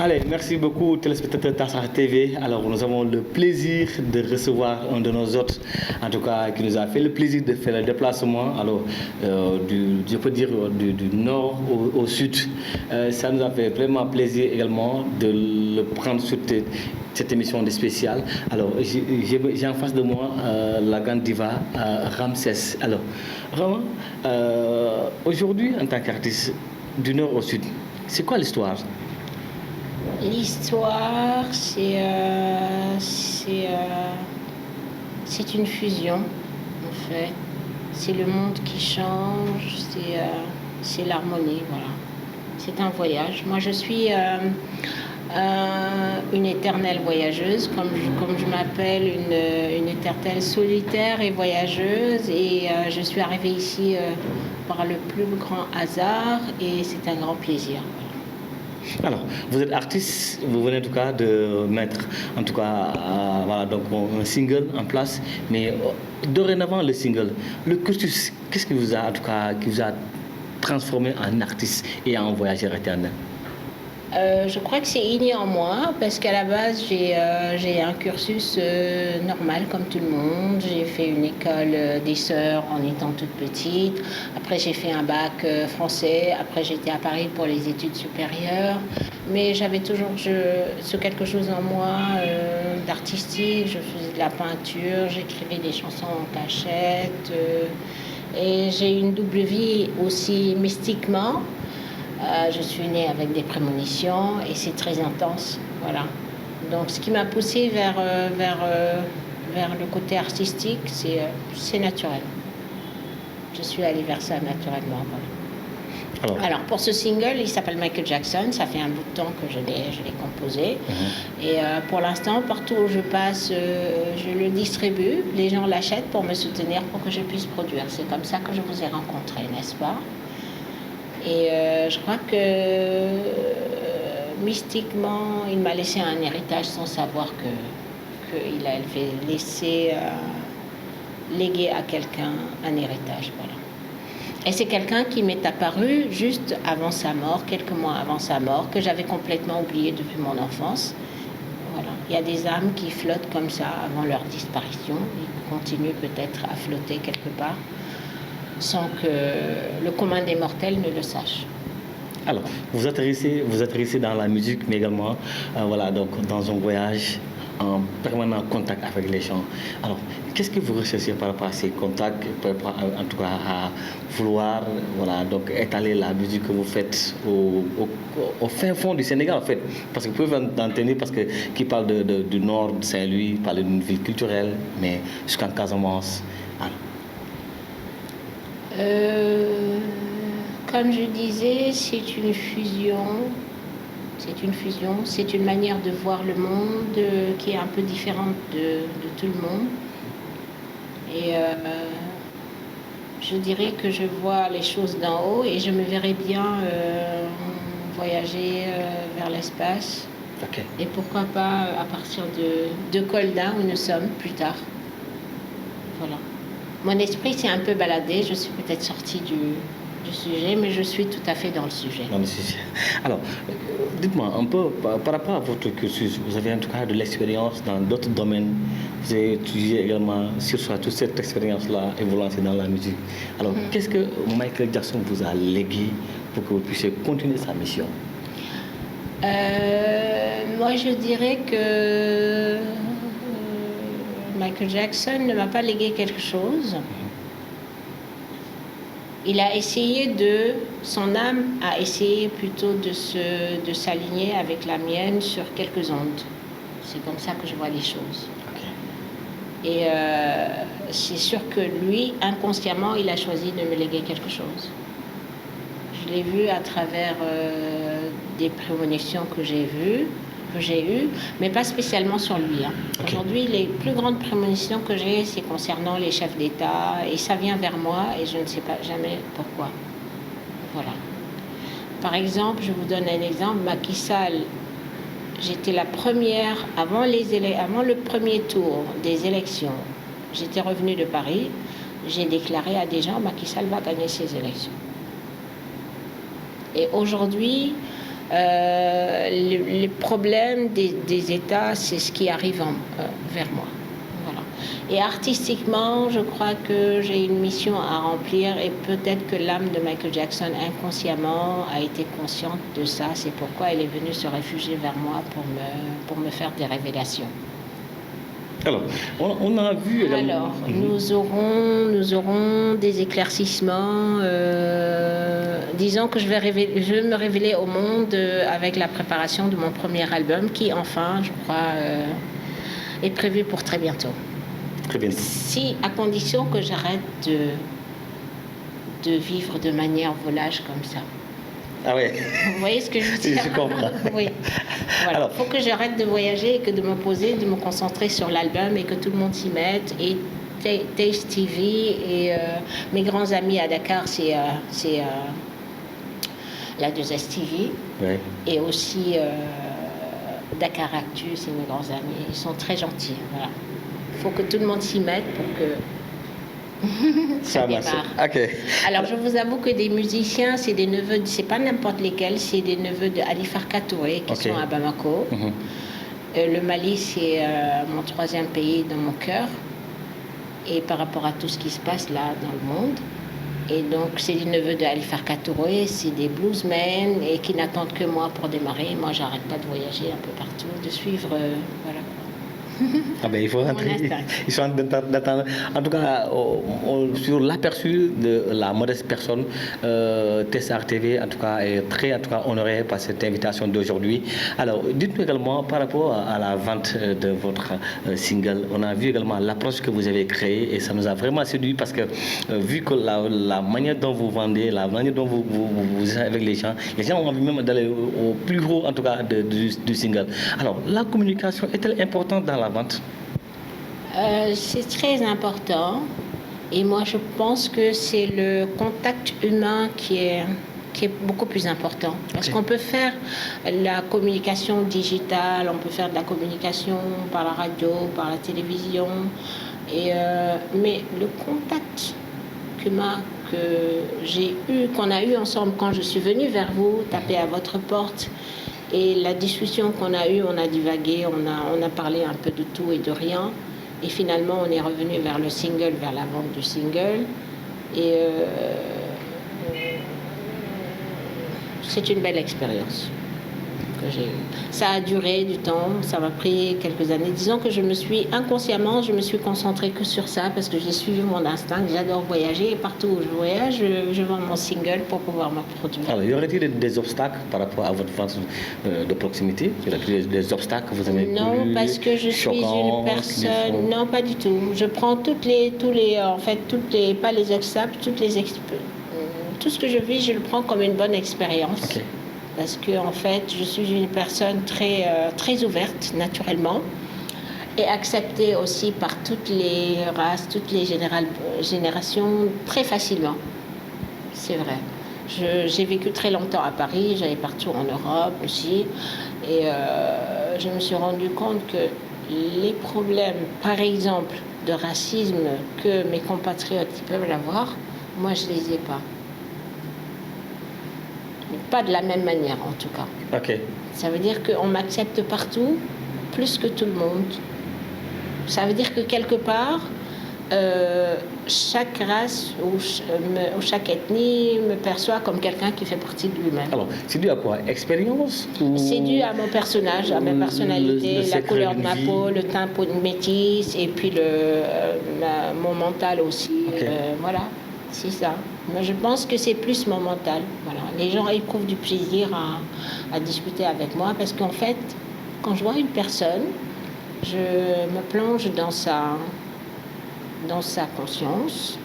Allez, merci beaucoup téléspectateurs Tassar TV. Alors nous avons le plaisir de recevoir un de nos hôtes, en tout cas qui nous a fait le plaisir de faire le déplacement. Alors je peux dire du nord au sud. Ça nous a fait vraiment plaisir également de le prendre sur cette émission de spéciale. Alors j'ai en face de moi la grande diva Ramsès. Alors vraiment, aujourd'hui en tant qu'artiste du nord au sud, c'est quoi l'histoire? L'histoire, c'est une fusion, en fait. C'est le monde qui change, c'est l'harmonie, voilà. C'est un voyage. Moi, je suis une éternelle voyageuse, comme je m'appelle, une éternelle solitaire et voyageuse. Et je suis arrivée ici par le plus grand hasard et c'est un grand plaisir. Alors, vous êtes artiste, vous venez en tout cas de mettre en tout cas voilà, donc un single en place, mais dorénavant le single, le cursus, qu'est-ce qui vous a en tout cas qui vous a transformé en artiste et en voyageur éternel? Je crois que c'est inné en moi parce qu'à la base j'ai un cursus normal comme tout le monde. J'ai fait une école des sœurs en étant toute petite. Après j'ai fait un bac français. Après j'étais à Paris pour les études supérieures. Mais j'avais toujours ce quelque chose en moi d'artistique. Je faisais de la peinture, j'écrivais des chansons en cachette. Et j'ai une double vie aussi mystiquement. Je suis née avec des prémonitions et c'est très intense, voilà. Donc ce qui m'a poussée vers le côté artistique, c'est naturel. Je suis allée vers ça naturellement, voilà. Alors pour ce single, il s'appelle Michael Jackson, ça fait un bout de temps que je l'ai composé. Et pour l'instant, partout où je passe, je le distribue, les gens l'achètent pour me soutenir, pour que je puisse produire. C'est comme ça que je vous ai rencontré, n'est-ce pas? Et je crois que mystiquement, il m'a laissé un héritage sans savoir qu'il avait laissé léguer à quelqu'un un héritage. Voilà. Et c'est quelqu'un qui m'est apparu juste avant sa mort, quelques mois avant sa mort, que j'avais complètement oublié depuis mon enfance. Voilà. Il y a des âmes qui flottent comme ça avant leur disparition. Ils continuent peut-être à flotter quelque part, sans que le commun des mortels ne le sache. Alors, vous atterrissez dans la musique, mais également voilà, donc, dans un voyage en permanent contact avec les gens. Alors, qu'est-ce que vous recherchez par rapport à ces contacts, par rapport en tout cas à vouloir voilà, donc, étaler la musique que vous faites au fin fond du Sénégal, en fait? Parce que vous pouvez en tenir, parce que qui parle du nord de Saint-Louis, parle d'une ville culturelle, mais jusqu'en Casamance. Alors, comme je disais, c'est une fusion, c'est une manière de voir le monde qui est un peu différente de tout le monde. Et je dirais que je vois les choses d'en haut et je me verrais bien voyager vers l'espace. Okay. Et pourquoi pas à partir de Kolda où nous sommes plus tard. Voilà. Mon esprit s'est un peu baladé, je suis peut-être sortie du sujet, mais je suis tout à fait dans le sujet. Dans le sujet. Alors, dites-moi un peu, par rapport à votre cursus, vous avez en tout cas de l'expérience dans d'autres domaines, vous avez étudié également sur soi toute cette expérience-là et vous lancez dans la musique. Alors, qu'est-ce que Michael Jackson vous a légué pour que vous puissiez continuer sa mission? Moi, je dirais que Michael Jackson ne m'a pas légué quelque chose. Il a essayé son âme a essayé plutôt de s'aligner avec la mienne sur quelques ondes. C'est comme ça que je vois les choses. Okay. Et c'est sûr que lui, inconsciemment, il a choisi de me léguer quelque chose. Je l'ai vu à travers des prémonitions que j'ai eues, mais pas spécialement sur lui. Hein. Okay. Aujourd'hui, les plus grandes prémonitions que j'ai, c'est concernant les chefs d'État, et ça vient vers moi, et je ne sais pas jamais pourquoi. Voilà. Par exemple, je vous donne un exemple, Macky Sall, j'étais la première, avant le premier tour des élections, j'étais revenue de Paris, j'ai déclaré à des gens, Macky Sall va gagner ces élections. Et aujourd'hui, Les problèmes des États, c'est ce qui arrive vers moi. Voilà. Et artistiquement, je crois que j'ai une mission à remplir et peut-être que l'âme de Michael Jackson inconsciemment a été consciente de ça. C'est pourquoi elle est venue se réfugier vers moi pour me faire des révélations. Alors, on a vu également... Alors, nous aurons des éclaircissements. Disons que je vais me révéler au monde avec la préparation de mon premier album qui, enfin, je crois, est prévu pour très bientôt. Très bien. Si, à condition que j'arrête de vivre de manière volage comme ça. Ah ouais. Vous voyez ce que je veux dire? Je comprends. Oui. Voilà. Il faut que j'arrête de voyager et que de me poser, de me concentrer sur l'album et que tout le monde s'y mette. Et Taste TV et mes grands amis à Dakar, c'est la 2S TV. Ouais. Et aussi Dakar Actu, c'est mes grands amis. Ils sont très gentils. Voilà. Il faut que tout le monde s'y mette pour que ça démarre. Okay. Alors je vous avoue que des musiciens, c'est des neveux, c'est pas n'importe lesquels, c'est des neveux de Ali Farka Touré qui sont à Bamako. Le Mali, c'est mon troisième pays dans mon cœur. Et par rapport à tout ce qui se passe là dans le monde. Et donc c'est des neveux de Ali Farka Touré, c'est des bluesmen et qui n'attendent que moi pour démarrer. Moi, j'arrête pas de voyager un peu partout, de suivre, voilà. Ah ben, il faut rentrer. Ils sont d'attendre. En tout cas, sur l'aperçu de la modeste personne, Tessar TV, en tout cas, est très honoré par cette invitation d'aujourd'hui. Alors, dites-nous également par rapport à la vente de votre single, on a vu également l'approche que vous avez créée et ça nous a vraiment séduit parce que vu que la manière dont vous vendez, la manière dont vous êtes avec les gens ont envie même d'aller au plus gros, en tout cas, du single. Alors, la communication est-elle importante dans la vente? C'est très important et moi je pense que c'est le contact humain qui est beaucoup plus important parce qu'on peut faire la communication digitale, on peut faire de la communication par la radio, par la télévision mais le contact humain qu'on a eu ensemble quand je suis venue vers vous, taper à votre porte. Et la discussion qu'on a eue, on a divagué, on a parlé un peu de tout et de rien. Et finalement, on est revenu vers le single, vers la vente du single. Et c'est une belle expérience que j'ai eue. Ça a duré du temps, ça m'a pris quelques années. Disons que inconsciemment, je me suis concentrée que sur ça parce que j'ai suivi mon instinct. J'adore voyager et partout où je voyage, je vends mon single pour pouvoir me produire. Alors, y aurait-il des obstacles par rapport à votre vente de proximité? Y aurait-il des obstacles que vous avez Non, parce que je suis une personne... Non, pas du tout. Je prends pas les obstacles, tout ce que je vis, je le prends comme une bonne expérience. Okay. Parce que en fait, je suis une personne très ouverte naturellement et acceptée aussi par toutes les races, toutes les générations très facilement. C'est vrai. J'ai vécu très longtemps à Paris, j'allais partout en Europe aussi et je me suis rendu compte que les problèmes, par exemple, de racisme que mes compatriotes peuvent avoir, moi je les ai pas. Pas de la même manière, en tout cas. Okay. Ça veut dire qu'on m'accepte partout, plus que tout le monde. Ça veut dire que quelque part, chaque race ou chaque ethnie me perçoit comme quelqu'un qui fait partie de lui-même. Alors, c'est dû à quoi? Expérience C'est dû à mon personnage, à ma personnalité, la couleur de ma peau, le teint métis et puis mon mental aussi. Okay. Voilà. C'est ça. Mais je pense que c'est plus mon mental. Voilà. Les gens éprouvent du plaisir à discuter avec moi parce qu'en fait, quand je vois une personne, je me plonge dans sa conscience,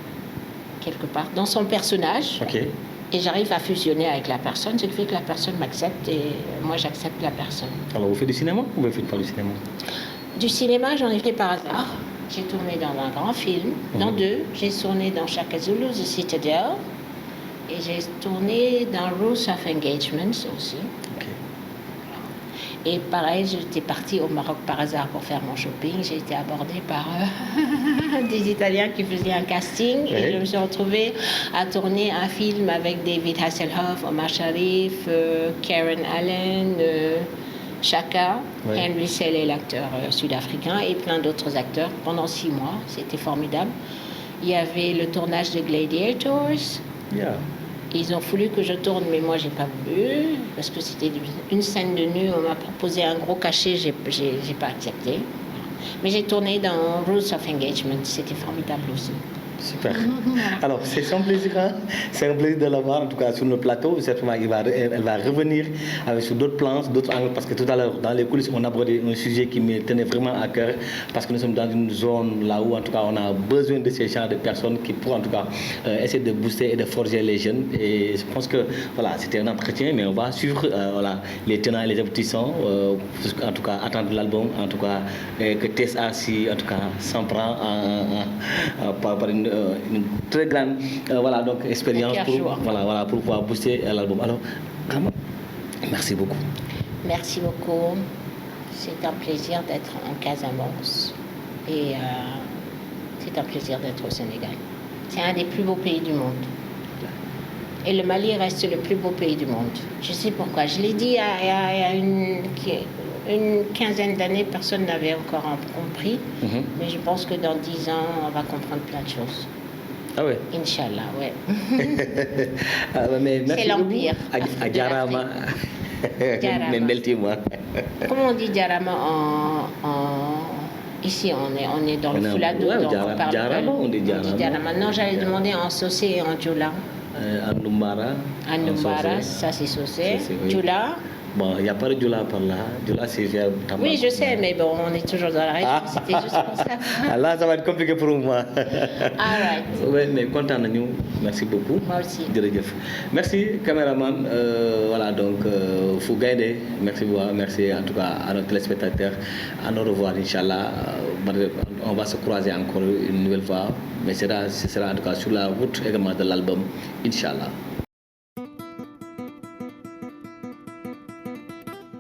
quelque part, dans son personnage. Okay. Et j'arrive à fusionner avec la personne, ce qui fait que la personne m'accepte et moi j'accepte la personne. Alors vous faites du cinéma ou vous ne faites pas du cinéma? Du cinéma, j'en ai fait par hasard. J'ai tourné dans un grand film, dans deux. J'ai tourné dans Shaka Zulu, The Citadel. Et j'ai tourné dans Rules of Engagement aussi. Okay. Et pareil, j'étais partie au Maroc par hasard pour faire mon shopping. J'ai été abordée par des Italiens qui faisaient un casting. Et je me suis retrouvée à tourner un film avec David Hasselhoff, Omar Sharif, Karen Allen, Chaka, Henry Sele, l'acteur sud-africain, et plein d'autres acteurs pendant 6 mois. C'était formidable. Il y avait le tournage de Gladiators. Yeah. Ils ont voulu que je tourne, mais moi, j'ai pas voulu, parce que c'était une scène de nu. On m'a proposé un gros cachet, j'ai pas accepté. Mais j'ai tourné dans Rules of Engagement, c'était formidable aussi. Super. Alors, c'est un plaisir, hein? C'est un plaisir de l'avoir, en tout cas, sur le plateau. Certainement, elle va revenir sur d'autres plans, d'autres angles, parce que tout à l'heure, dans les coulisses, on a abordé un sujet qui me tenait vraiment à cœur, parce que nous sommes dans une zone là où, en tout cas, on a besoin de ces genres de personnes qui pourront, en tout cas, essayer de booster et de forger les jeunes. Et je pense que, voilà, c'était un entretien, mais on va suivre voilà, les tenants et les aboutissants, en tout cas, attendre l'album, en tout cas, que TSA, si, en tout cas, s'en prend par une très grande voilà, donc, expérience pour pouvoir booster l'album. Alors, merci beaucoup. Merci beaucoup. C'est un plaisir d'être en Casamance et c'est un plaisir d'être au Sénégal. C'est un des plus beaux pays du monde. Et le Mali reste le plus beau pays du monde. Je sais pourquoi. Je l'ai dit il y a une quinzaine d'années, personne n'avait encore compris. Mais je pense que dans 10 ans, on va comprendre plein de choses. Ah ouais. Inch'Allah, ouais. C'est l'empire. Djarama. Comment on dit Djarama Ici, on est dans le Fulado, donc on parle Djarama, on dit Djarama. Non, j'allais demander en Sossé et en Djoula. En Numbara. En Numbara, ça c'est Sossé. Djoula. Bon, il n'y a pas de Djoula par là. Djoula, c'est vers Tamba. Oui, je sais, mais bon, on est toujours dans la région. C'était juste pour ça. Là, ça va être compliqué pour moi. All right. Oui, mais content de nous. Merci beaucoup. Moi aussi. Merci, caméraman. Voilà, donc, Fougaïde. Merci beaucoup. Merci en tout cas à nos téléspectateurs. À nous revoir, Inch'Allah. On va se croiser encore une nouvelle fois. Mais ce sera en tout cas sur la route également de l'album, Inch'Allah.